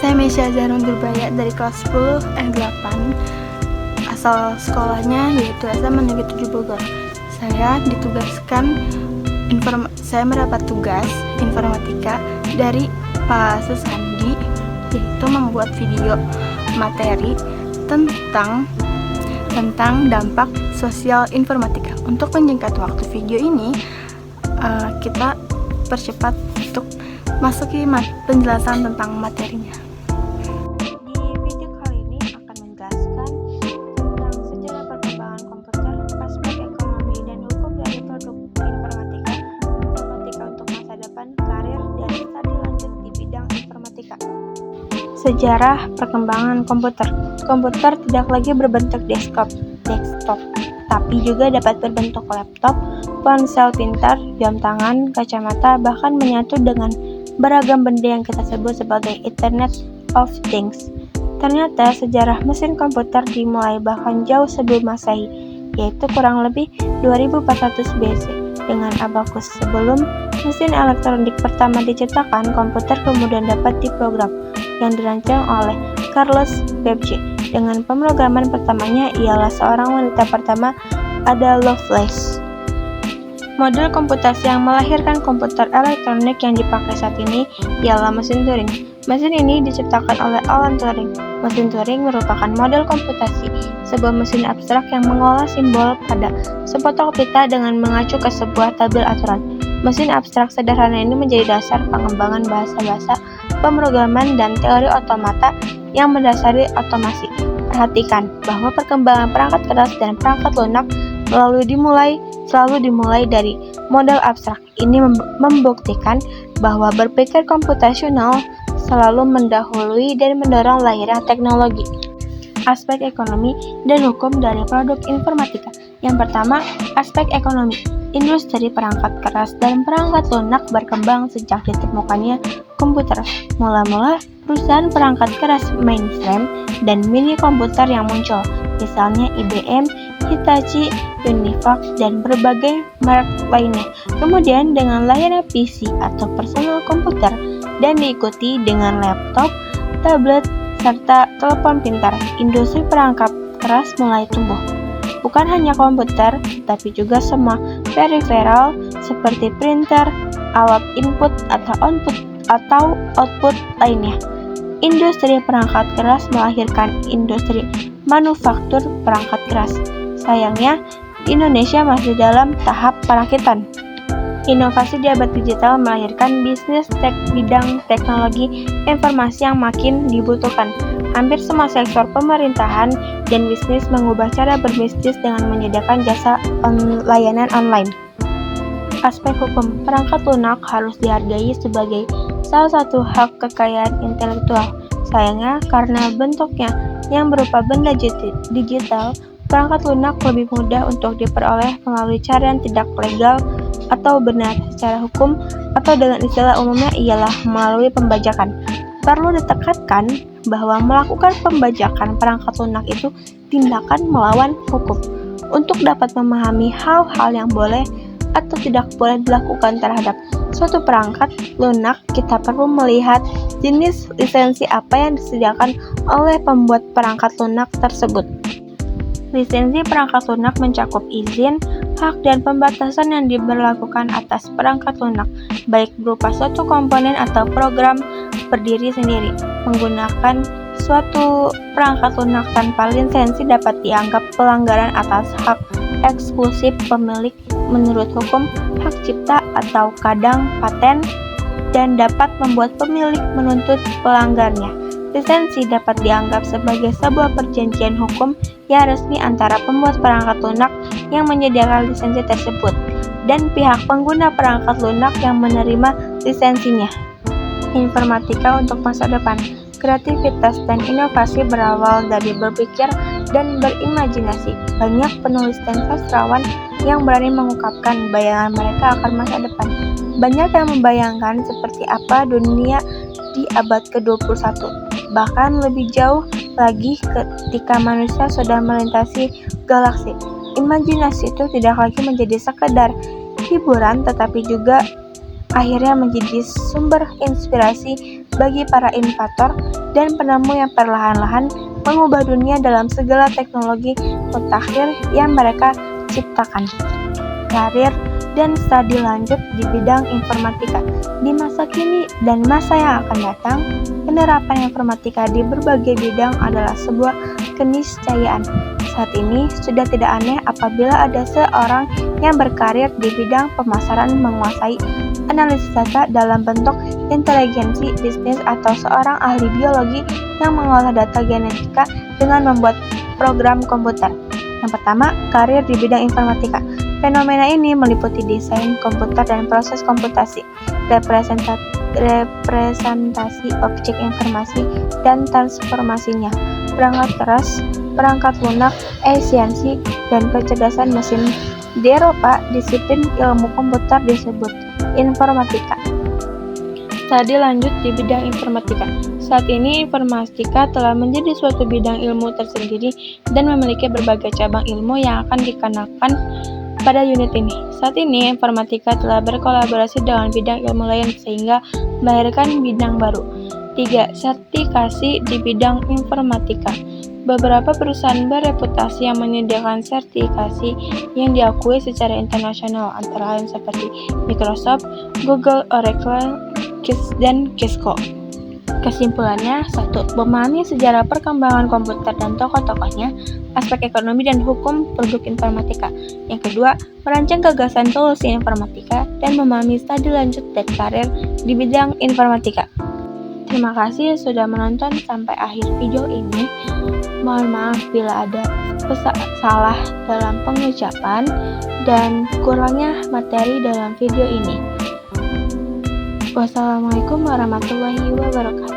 Saya Mesya Zarun Durbaya dari kelas 10 8. Asal sekolahnya yaitu SMA Negeri 7 Bogor. Saya mendapat tugas informatika dari Pak Susandi, yaitu membuat video materi tentang dampak sosial informatika. Untuk menyingkat waktu video ini, kita percepat untuk masuki penjelasan tentang materinya. Di video kali ini akan menjelaskan tentang sejarah perkembangan komputer, aspek ekonomi dan hukum dari produk informatika untuk masa depan, karir, dan studi lanjut di bidang informatika. Sejarah perkembangan komputer. Komputer tidak lagi berbentuk desktop, tapi juga dapat berbentuk laptop, ponsel pintar, jam tangan, kacamata, bahkan menyatu dengan beragam benda yang kita sebut sebagai Internet of Things. Ternyata sejarah mesin komputer dimulai bahkan jauh sebelum Masehi, yaitu kurang lebih 2400 BC. Dengan abacus. Sebelum mesin elektronik pertama diciptakan, komputer kemudian dapat diprogram, yang dirancang oleh Carlos Babbage. Dengan pemrograman pertamanya ialah seorang wanita pertama, Ada Lovelace. Model komputasi yang melahirkan komputer elektronik yang dipakai saat ini ialah mesin Turing. Mesin ini diciptakan oleh Alan Turing. Mesin Turing merupakan model komputasi, sebuah mesin abstrak yang mengolah simbol pada sepotong pita dengan mengacu ke sebuah tabel aturan. Mesin abstrak sederhana ini menjadi dasar pengembangan bahasa-bahasa, pemrograman, dan teori otomata yang mendasari otomasi. Perhatikan bahwa perkembangan perangkat keras dan perangkat lunak selalu dimulai dari model abstrak. Ini membuktikan bahwa berpikir komputasional selalu mendahului dan mendorong lahirnya teknologi. Aspek ekonomi dan hukum dari produk informatika. Yang pertama, aspek ekonomi. Industri perangkat keras dan perangkat lunak berkembang sejak ditemukannya komputer. Mula-mula, perusahaan perangkat keras mainframe dan mini komputer yang muncul, misalnya IBM, Hitachi, Univac, dan berbagai merek lainnya. Kemudian dengan lahirnya PC atau personal komputer dan diikuti dengan laptop, tablet, serta telepon pintar, industri perangkat keras mulai tumbuh. Bukan hanya komputer, tapi juga semua peripheral seperti printer, alat input atau output lainnya. Industri perangkat keras melahirkan industri manufaktur perangkat keras. Sayangnya, Indonesia masih dalam tahap perakitan. Inovasi di abad digital melahirkan bisnis bidang teknologi informasi yang makin dibutuhkan. Hampir semua sektor pemerintahan dan bisnis mengubah cara berbisnis dengan menyediakan jasa layanan online. Aspek hukum. Perangkat lunak harus dihargai sebagai salah satu hak kekayaan intelektual. Sayangnya, karena bentuknya yang berupa benda digital, perangkat lunak lebih mudah untuk diperoleh melalui cara yang tidak legal atau benar secara hukum, atau dengan istilah umumnya ialah melalui pembajakan. Perlu ditekankan bahwa melakukan pembajakan perangkat lunak itu tindakan melawan hukum. Untuk dapat memahami hal-hal yang boleh atau tidak boleh dilakukan terhadap suatu perangkat lunak, kita perlu melihat jenis lisensi apa yang disediakan oleh pembuat perangkat lunak tersebut. Lisensi perangkat lunak mencakup izin, hak, dan pembatasan yang diberlakukan atas perangkat lunak, baik berupa suatu komponen atau program berdiri sendiri. Menggunakan suatu perangkat lunak tanpa lisensi dapat dianggap pelanggaran atas hak eksklusif pemilik menurut hukum hak cipta atau kadang paten, dan dapat membuat pemilik menuntut pelanggarnya. Lisensi dapat dianggap sebagai sebuah perjanjian hukum yang resmi antara pembuat perangkat lunak yang menyediakan lisensi tersebut dan pihak pengguna perangkat lunak yang menerima lisensinya. Informatika untuk masa depan. Kreativitas dan inovasi berawal dari berpikir dan berimajinasi. Banyak penulis dan sastrawan yang berani mengungkapkan bayangan mereka akan masa depan. Banyak yang membayangkan seperti apa dunia di abad ke-21. Bahkan lebih jauh lagi ketika manusia sudah melintasi galaksi. Imajinasi itu tidak lagi menjadi sekedar hiburan, tetapi juga akhirnya menjadi sumber inspirasi bagi para inovator dan penemu yang perlahan-lahan mengubah dunia dalam segala teknologi mutakhir yang mereka ciptakan. Karir dan studi lanjut di bidang informatika. Di masa kini dan masa yang akan datang, penerapan informatika di berbagai bidang adalah sebuah keniscayaan. Saat ini sudah tidak aneh apabila ada seorang yang berkarir di bidang pemasaran menguasai analisis data dalam bentuk inteligensi bisnis atau seorang ahli biologi yang mengolah data genetika dengan membuat program komputer. Yang pertama, karir di bidang informatika. Fenomena ini meliputi desain komputer dan proses komputasi, representasi objek informasi dan transformasinya, perangkat keras, perangkat lunak, efisiensi, dan kecerdasan mesin. Di Eropa, disiplin ilmu komputer disebut informatika. Studi lanjut di bidang informatika. Saat ini informatika telah menjadi suatu bidang ilmu tersendiri dan memiliki berbagai cabang ilmu yang akan dikenakan pada unit ini. Saat ini informatika telah berkolaborasi dengan bidang ilmu lain sehingga melahirkan bidang baru. 3. Sertifikasi di bidang informatika. Beberapa perusahaan bereputasi yang menyediakan sertifikasi yang diakui secara internasional, antara lain seperti Microsoft, Google, Oracle, dan Cisco. Kesimpulannya, 1. Memahami sejarah perkembangan komputer dan tokoh-tokohnya, aspek ekonomi dan hukum produk informatika. Yang kedua, merancang gagasan solusi informatika dan memahami studi lanjut dan karir di bidang informatika. Terima kasih sudah menonton sampai akhir video ini. Mohon maaf bila ada salah dalam pengucapan dan kurangnya materi dalam video ini. Wassalamualaikum warahmatullahi wabarakatuh.